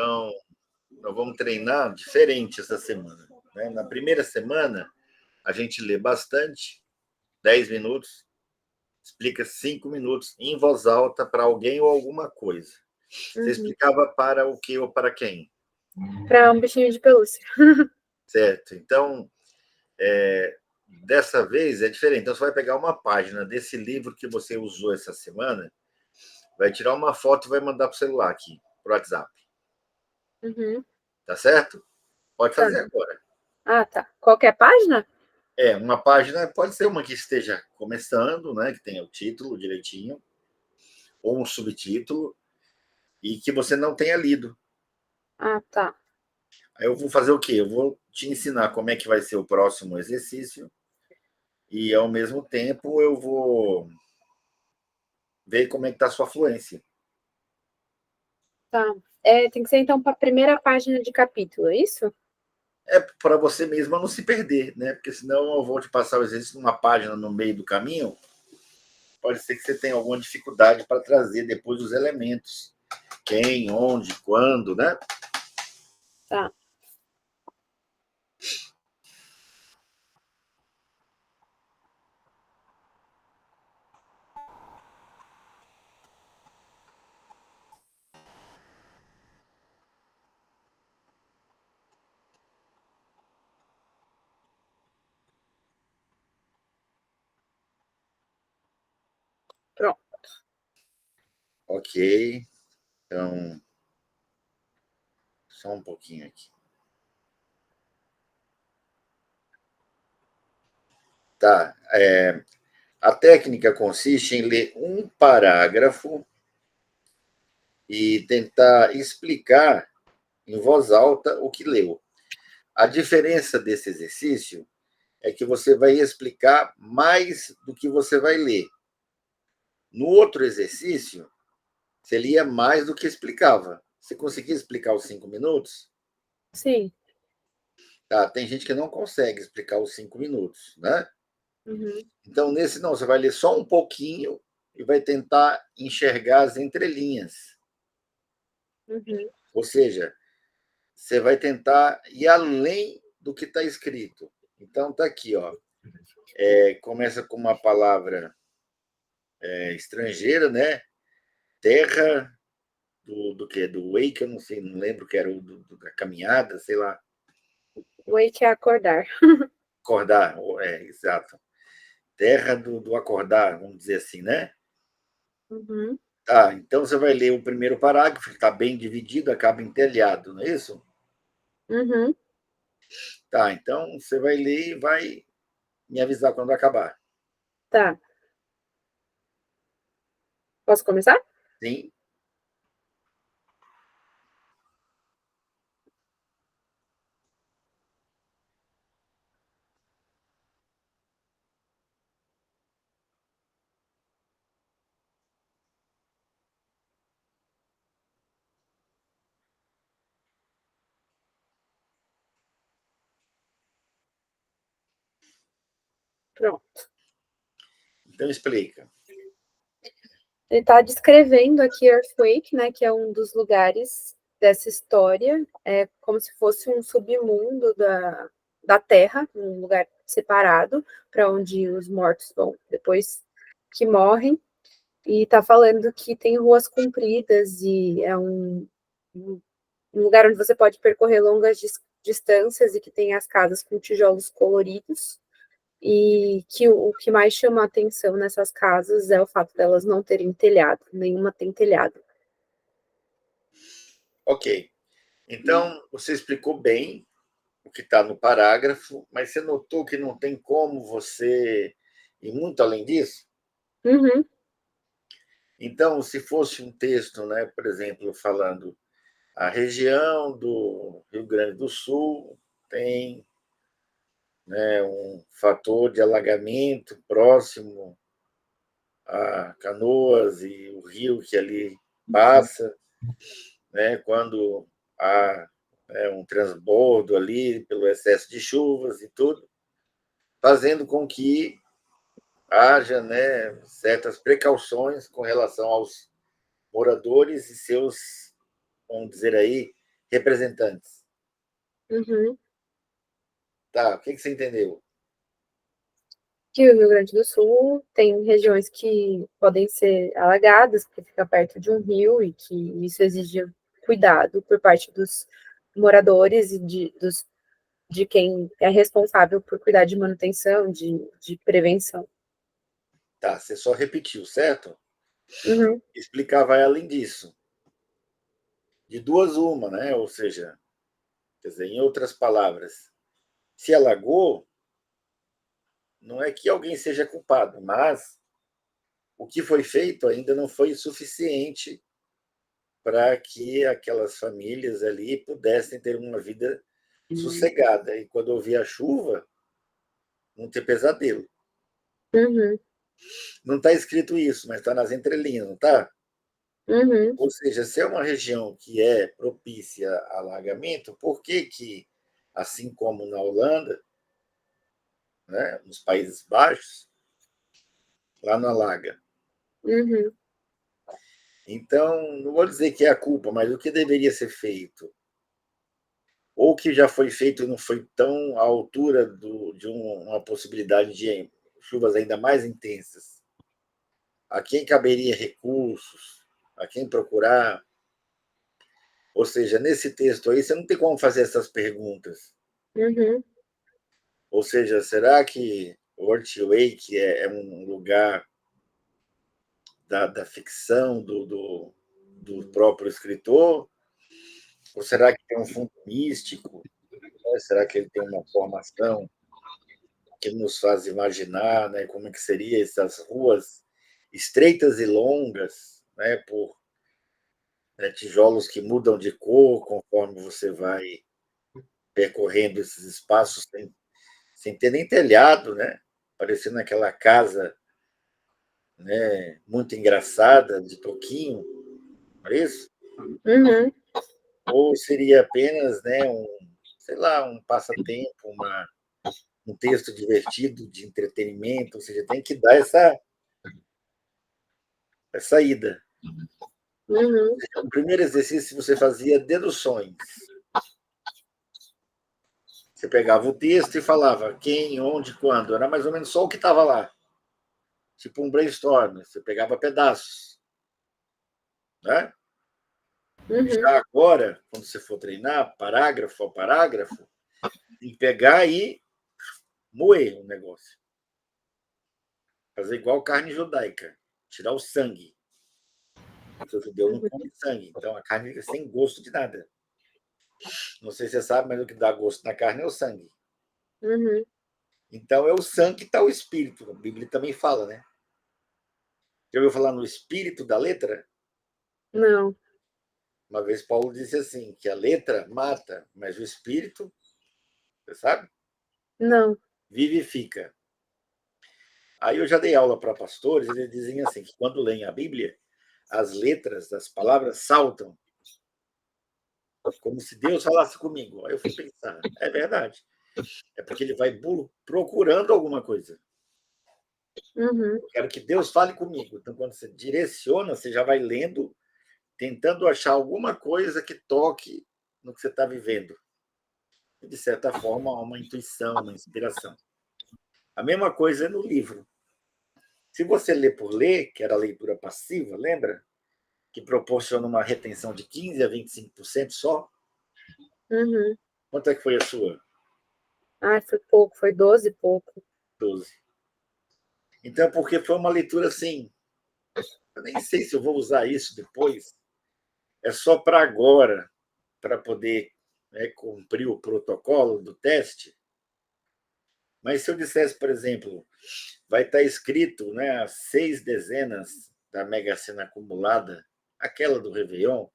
Então, nós vamos treinar diferente essa semana. Né? Na primeira semana, a gente lê bastante, 10 minutos, explica 5 minutos em voz alta para alguém ou alguma coisa. Você explicava para o que ou para quem? Para um bichinho de pelúcia. Certo. Então, dessa vez é diferente. Então, você vai pegar uma página desse livro que você usou essa semana, vai tirar uma foto e vai mandar para o celular aqui, para o WhatsApp. Tá certo? Pode fazer agora. Ah, tá. Qualquer página? Uma página, pode ser uma que esteja começando, né, que tenha o título direitinho, ou um subtítulo, e que você não tenha lido. Ah, tá. Aí eu vou fazer o quê? Eu vou te ensinar como é que vai ser o próximo exercício, e ao mesmo tempo eu vou ver como é que está a sua fluência. Tá. Tem que ser, então, para a primeira página de capítulo, é isso? É para você mesma não se perder, né? Porque senão eu vou te passar o exercício numa página no meio do caminho, pode ser que você tenha alguma dificuldade para trazer depois os elementos. Quem, onde, quando, né? Tá. Pronto. Ok. Então, só um pouquinho aqui. Tá. A técnica consiste em ler um parágrafo e tentar explicar em voz alta o que leu. A diferença desse exercício é que você vai explicar mais do que você vai ler. No outro exercício, você lia mais do que explicava. Você conseguia explicar os 5 minutos? Sim. Tá, tem gente que não consegue explicar os 5 minutos, né? Uhum. Então, nesse não, você vai ler só um pouquinho e vai tentar enxergar as entrelinhas. Uhum. Ou seja, você vai tentar ir além do que está escrito. Então, está aqui, ó. Começa com uma palavra estrangeira, né? Terra do que? Do wake, eu não sei, não lembro que era da caminhada, sei lá. Wake é acordar. Acordar, exato. Terra do acordar, vamos dizer assim, né? Uhum. Tá, então você vai ler o primeiro parágrafo, está bem dividido, acaba em telhado, não é isso? Uhum. Tá, então você vai ler e vai me avisar quando acabar. Tá. Posso começar? Sim? Pronto. Então explica. Ele está descrevendo aqui Earthquake, né, que é um dos lugares dessa história, como se fosse um submundo da Terra, um lugar separado para onde os mortos vão depois que morrem. E está falando que tem ruas compridas e é um lugar onde você pode percorrer longas distâncias e que tem as casas com tijolos coloridos. E que o que mais chama a atenção nessas casas é o fato delas não terem telhado, nenhuma tem telhado. Ok. Então, você explicou bem o que está no parágrafo, mas você notou que não tem como você ir muito além disso? Uhum. Então, se fosse um texto, né, por exemplo, falando a região do Rio Grande do Sul tem, né, um fator de alagamento próximo a Canoas e o rio que ali passa, né, quando há um transbordo ali pelo excesso de chuvas e tudo, fazendo com que haja, né, certas precauções com relação aos moradores e seus, vamos dizer aí, representantes. Uhum. Tá, o que você entendeu? Que o Rio Grande do Sul tem regiões que podem ser alagadas, porque fica perto de um rio, e que isso exige cuidado por parte dos moradores e de quem é responsável por cuidar de manutenção, de prevenção. Tá, você só repetiu, certo? Uhum, Explicar vai além disso. De duas uma, né? Ou seja, quer dizer, em outras palavras, se alagou, não é que alguém seja culpado, mas o que foi feito ainda não foi suficiente para que aquelas famílias ali pudessem ter uma vida sossegada. E quando ouvir a chuva, não ter pesadelo. uhum, Não está escrito isso, mas está nas entrelinhas, não está? uhum, Ou seja, se é uma região que é propícia a alagamento, por que que, assim como na Holanda, né, nos Países Baixos, lá não alaga? uhum, Então, não vou dizer que é a culpa, mas o que deveria ser feito? Ou que já foi feito e não foi tão à altura de uma possibilidade de chuvas ainda mais intensas? A quem caberia recursos? A quem procurar? Ou seja, nesse texto aí, você não tem como fazer essas perguntas. uhum, Ou seja, será que Wake é um lugar da ficção do próprio escritor? Ou será que tem um fundo místico? Será que ele tem uma formação que nos faz imaginar, né, como é que seria essas ruas estreitas e longas, né, por tijolos que mudam de cor conforme você vai percorrendo esses espaços sem ter nem telhado, né, parecendo aquela casa, né, muito engraçada de Toquinho, não é isso? uhum, Ou seria apenas, né, sei lá, um passatempo, um texto divertido de entretenimento, ou seja, tem que dar essa ida. uhum, O primeiro exercício você fazia deduções. Você pegava o texto e falava quem, onde, quando. Era mais ou menos só o que estava lá. Tipo um brainstorm. Você pegava pedaços. Né? uhum, Já agora, quando você for treinar, parágrafo a parágrafo, tem que pegar e moer o negócio. Fazer igual carne judaica. Tirar o sangue. Porque o judeu não uhum, come sangue. Então a carne fica sem gosto de nada. Não sei se você sabe, mas o que dá gosto na carne é o sangue. uhum. Então é o sangue que está o espírito. A Bíblia também fala, né? Já ouviu falar no espírito da letra? Não, Uma vez Paulo disse assim, que a letra mata, mas o espírito, você sabe, não. vivifica. Aí eu já dei aula para pastores, eles dizem assim, que quando leem a Bíblia, as letras das palavras saltam, como se Deus falasse comigo. Aí eu fui pensar, é verdade. É porque ele vai procurando alguma coisa. Uhum, Eu quero que Deus fale comigo. Então, quando você direciona, você já vai lendo, tentando achar alguma coisa que toque no que você está vivendo. De certa forma, uma intuição, uma inspiração. A mesma coisa é no livro. Se você lê por ler, que era a leitura passiva, lembra? Que proporciona uma retenção de 15 a 25% só. uhum. Quanto é que foi a sua? Ah, foi pouco, foi 12 e pouco. 12. Então, porque foi uma leitura assim, eu nem sei se eu vou usar isso depois, é só para agora, para poder, né, cumprir o protocolo do teste. Mas se eu dissesse, por exemplo, vai estar escrito, né, as 6 dezenas da Mega Sena acumulada, aquela do Réveillon,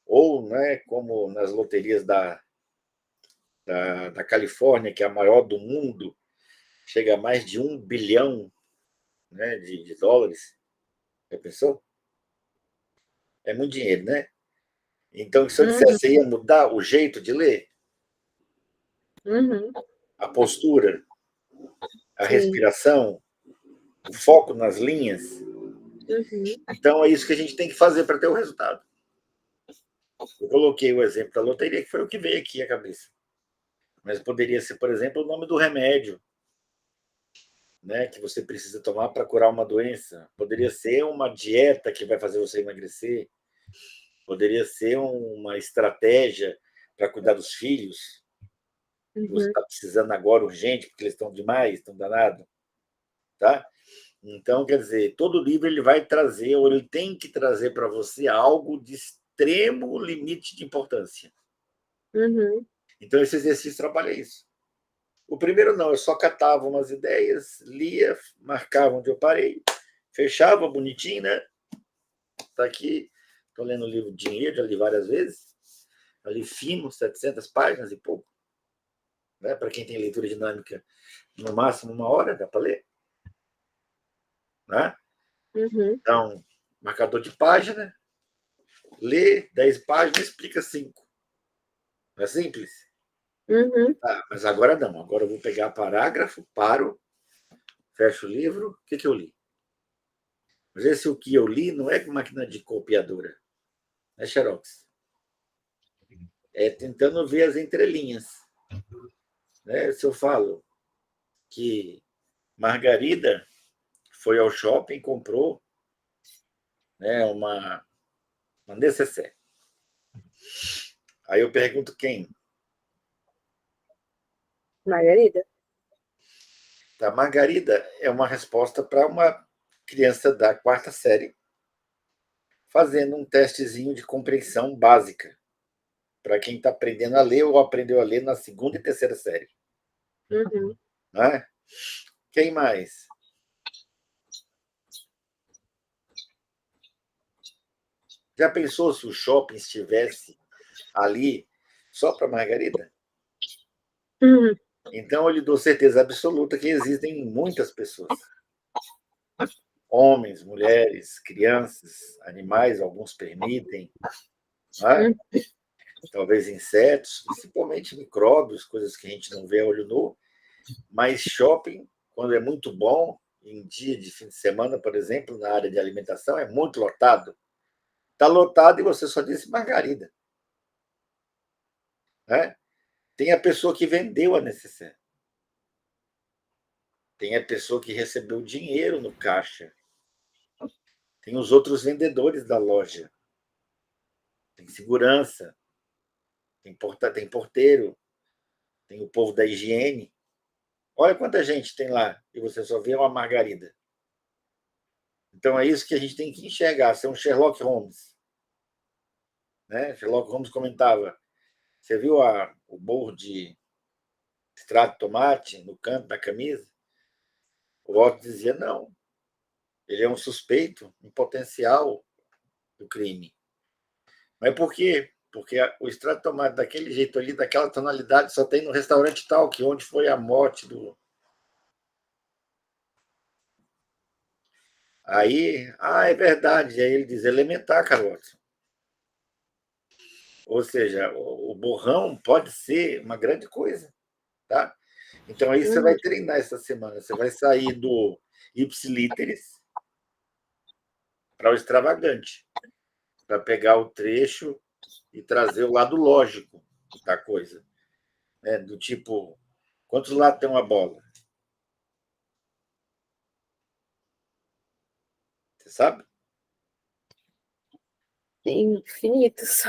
ou, né, como nas loterias da Califórnia, que é a maior do mundo, chega a mais de 1 bilhão, né, de dólares. Já pensou? É muito dinheiro, né? Então, se eu Uhum, dissesse, ia mudar o jeito de ler, uhum, a postura, a sim. respiração, o foco nas linhas, Uhum, então é isso que a gente tem que fazer para ter o resultado. Eu coloquei o exemplo da loteria, que foi o que veio aqui à cabeça. Mas poderia ser, por exemplo, o nome do remédio, né, que você precisa tomar para curar uma doença. Poderia ser uma dieta que vai fazer você emagrecer. Poderia ser uma estratégia para cuidar dos filhos, que você Uhum. está precisando agora urgente, porque eles estão demais, estão danados. Tá? Então, quer dizer, todo livro ele vai trazer, ou ele tem que trazer para você algo de extremo limite de importância. Uhum. Então, esse exercício trabalha isso. O primeiro não, eu só catava umas ideias, lia, marcava onde eu parei, fechava bonitinho, né? Está aqui, estou lendo o livro Dinheiro, já li várias vezes. Já li fino, 700 páginas e pouco. Né? Para quem tem leitura dinâmica, no máximo 1 hora, dá para ler. Né? Uhum. Então, marcador de página, lê 10 páginas, explica 5. Não é simples? Uhum. Ah, mas agora não. Agora eu vou pegar parágrafo, paro, fecho o livro. O que eu li? Mas esse o que eu li não é máquina de copiadora, é Xerox. É tentando ver as entrelinhas. Né? Se eu falo que Margarida foi ao shopping e comprou, né, uma necessaire. Aí eu pergunto quem? Margarida? Tá, Margarida é uma resposta para uma criança da 4ª série fazendo um testezinho de compreensão básica para quem está aprendendo a ler ou aprendeu a ler na 2ª e 3ª série. Uhum. Né? Quem mais? Já pensou se o shopping estivesse ali só para Margarida? Uhum. Então, eu lhe dou certeza absoluta que existem muitas pessoas. Homens, mulheres, crianças, animais, alguns permitem, né? Uhum. Talvez insetos, principalmente micróbios, coisas que a gente não vê a olho nu, mas shopping, quando é muito bom, em dia de fim de semana, por exemplo, na área de alimentação, é muito lotado. Está lotado e você só disse Margarida. Né? Tem a pessoa que vendeu a necessaire. Tem a pessoa que recebeu dinheiro no caixa. Tem os outros vendedores da loja. Tem segurança. Tem porteiro. Tem o povo da higiene. Olha quanta gente tem lá e você só vê uma Margarida. Então é isso que a gente tem que enxergar, ser um Sherlock Holmes. Né? Sherlock Holmes comentava: você viu o borro de extrato de tomate no canto da camisa? O Otto dizia: não, ele é um suspeito, um potencial do crime. Mas por quê? Porque o extrato de tomate daquele jeito ali, daquela tonalidade, só tem no restaurante tal, que onde foi a morte do. Aí, é verdade. Aí ele diz: elementar, Carlos. Ou seja, o borrão pode ser uma grande coisa. Tá? Então, aí você vai Uhum. treinar essa semana. Você vai sair do ipsilíteres para o extravagante, para pegar o trecho e trazer o lado lógico da coisa. Né? Do tipo, quantos lados tem uma bola? Você sabe? Infinitos.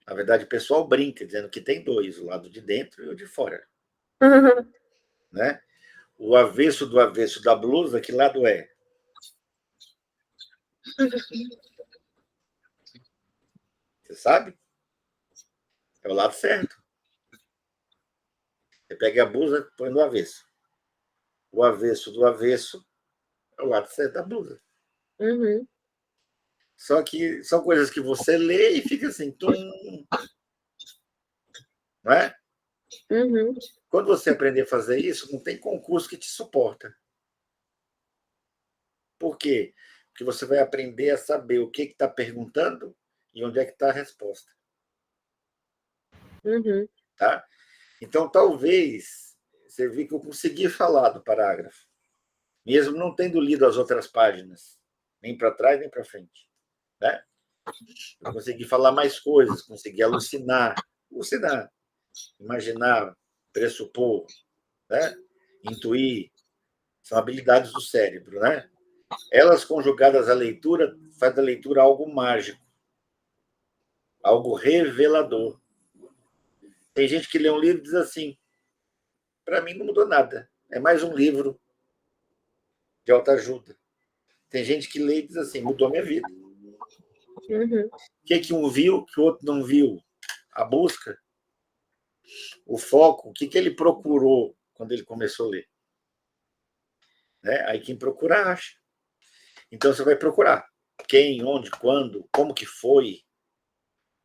Na verdade, o pessoal brinca, dizendo que tem dois, o lado de dentro e o de fora. Né? O avesso do avesso da blusa, que lado é? Você sabe? É o lado certo. Você pega a blusa e põe no avesso. O avesso do avesso é o lado certo da blusa. Uhum. Só que são coisas que você lê e fica assim, tum, não é? Uhum. Quando você aprender a fazer isso, não tem concurso que te suporta. Por quê? Porque você vai aprender a saber o que está perguntando e onde é que está a resposta. Uhum. Tá? Então, talvez você viu que eu consegui falar do parágrafo, mesmo não tendo lido as outras páginas, nem para trás nem para frente. Né? Eu consegui falar mais coisas, consegui alucinar, imaginar, pressupor, né? Intuir, são habilidades do cérebro, né? Elas conjugadas à leitura, faz da leitura algo mágico, algo revelador. Tem gente que lê um livro e diz assim: para mim não mudou nada, é mais um livro de autoajuda. Tem gente que lê e diz assim: mudou minha vida. Uhum. O que um viu que o outro não viu? A busca, o foco, o que ele procurou quando ele começou a ler. Né? Aí quem procura acha. Então você vai procurar quem, onde, quando, como que foi,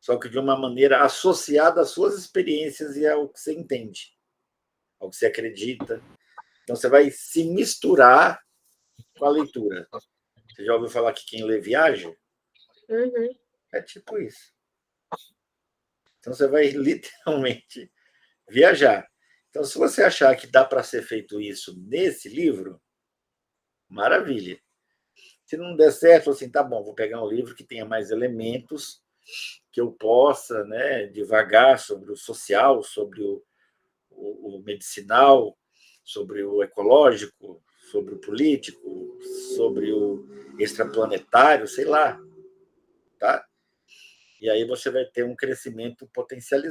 só que de uma maneira associada às suas experiências e ao que você entende, ao que você acredita. Então você vai se misturar com a leitura. Você já ouviu falar que quem lê viaja? Uhum. É tipo isso. Então você vai literalmente viajar. Então, se você achar que dá para ser feito isso nesse livro, maravilha. Se não der certo, assim, tá bom, vou pegar um livro que tenha mais elementos, que eu possa, né, divagar sobre o social, sobre o medicinal, sobre o ecológico, sobre o político, sobre o extraplanetário, sei lá, tá? E aí você vai ter um crescimento potencializado.